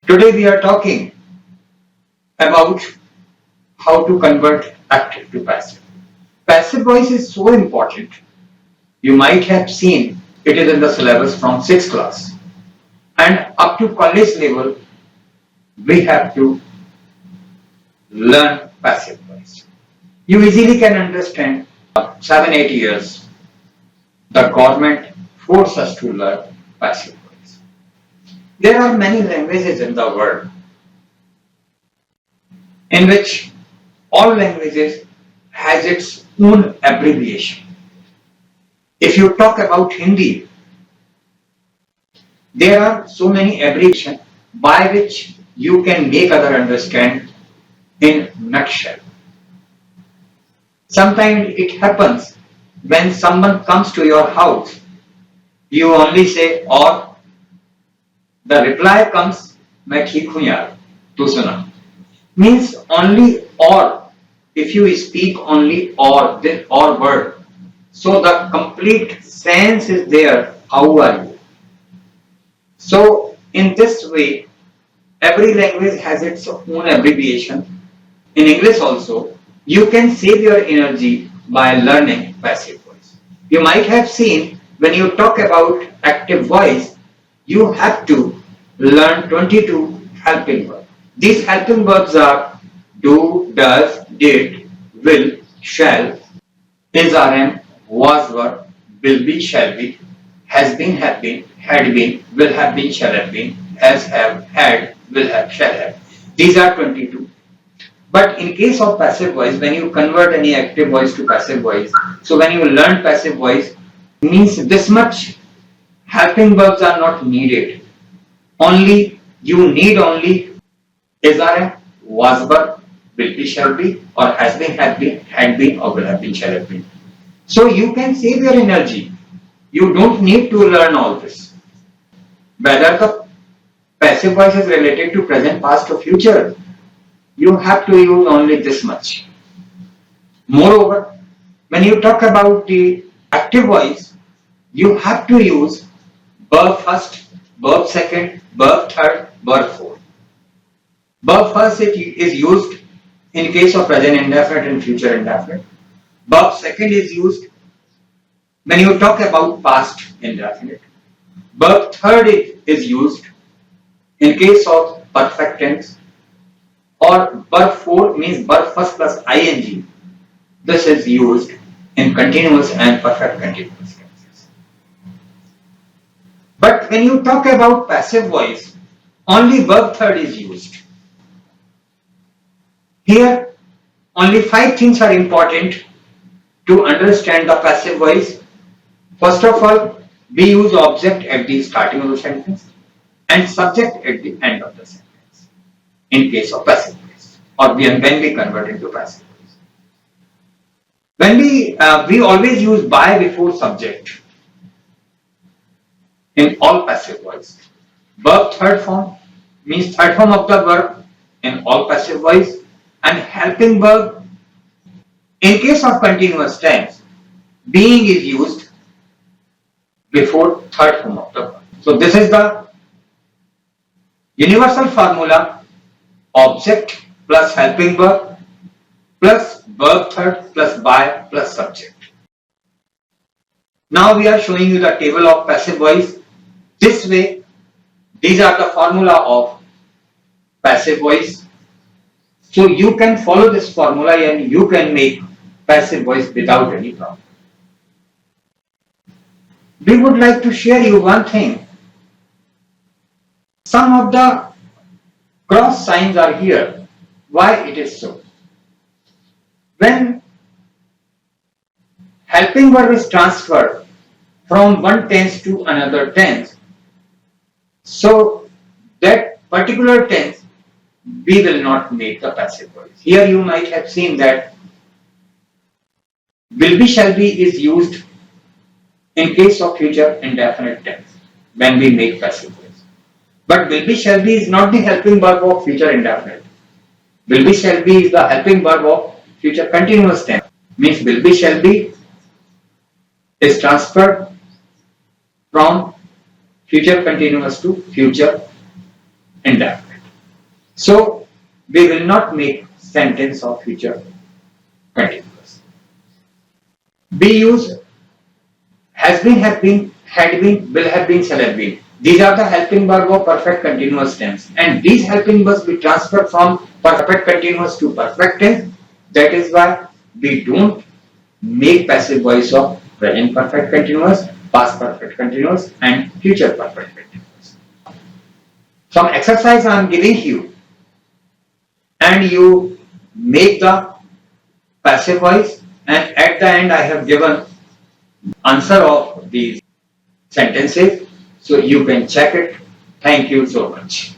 Today we are talking about how to convert active to passive. Passive voice is so important. You might have seen it is in the syllabus from 6th class and up to college level we have to learn passive voice. You easily can understand 7-8 years the government forced us to learn passive voice. There are many languages in the world in which all languages has its own abbreviation. If you talk about Hindi, there are so many abbreviations by which you can make other understand in nutshell. Sometimes it happens when someone comes to your house, you only say or, the reply comes मैं ठीक हूँ यार, तू सुना. Means only or. If you speak only or, then or word. So the complete sense is there. How are you? So in this way, every language has its own abbreviation. In English also, you can save your energy by learning passive voice. You might have seen when you talk about active voice, you have to learn 22 helping verbs. These helping verbs are do, does, did, will, shall, is, rm, was, were, will be, shall be, has been, have been, had been, will have been, shall have been, has, have, had, will have, shall have. These are 22. But in case of passive voice, when you convert any active voice to passive voice, so when you learn passive voice, means this much helping verbs are not needed. Only you need only is, rm, was, were, will be, shall be, or has been, have been, had been, or will have been, shall have been. So you can save your energy. You don't need to learn all this. Whether the passive voice is related to present, past, or future, you have to use only this much. Moreover, when you talk about the active voice, you have to use verb first, verb second, verb third, verb fourth. Verb first is used in case of present indefinite and future indefinite. Verb second is used when you talk about past indefinite. Verb third is used in case of perfect tense, or verb 4 means verb first plus ing. This is used in continuous and perfect continuous tenses. But when you talk about passive voice, only verb third is used. Here, only 5 things are important to understand the passive voice. First of all, we use object at the starting of the sentence and subject at the end of the sentence in case of passive voice, or when we convert into passive voice. When we always use by before subject in all passive voice. Verb third form means third form of the verb in all passive voice, and helping verb in case of continuous tense, being is used before third form of the verb. So this is the universal formula: object plus helping verb plus verb third plus by plus subject. Now we are showing you the table of passive voice. This way, these are the formula of passive voice. So you can follow this formula and you can make passive voice without any problem. We would like to share you one thing. Some of the cross signs are here. Why it is so? When helping verb is transferred from one tense to another tense, so that particular tense we will not make the passive voice. Here you might have seen that will be, shall be is used in case of future indefinite tense when we make passive voice. But will be, shall be is not the helping verb of future indefinite. Will be, shall be is the helping verb of future continuous tense. Means will be, shall be is transferred from future continuous to future indefinite. So we will not make sentence of future continuous. We use has been, have been, had been, will have been, shall have been. These are the helping verb of perfect continuous tense, and these helping verbs we transfer from perfect continuous to perfect tense. That is why we don't make passive voice of present perfect continuous, past perfect continuous, and future perfect continuous. Some exercise I am giving you, and you make the passive voice, and at the end I have given answer of these sentences, so you can check it. Thank you so much.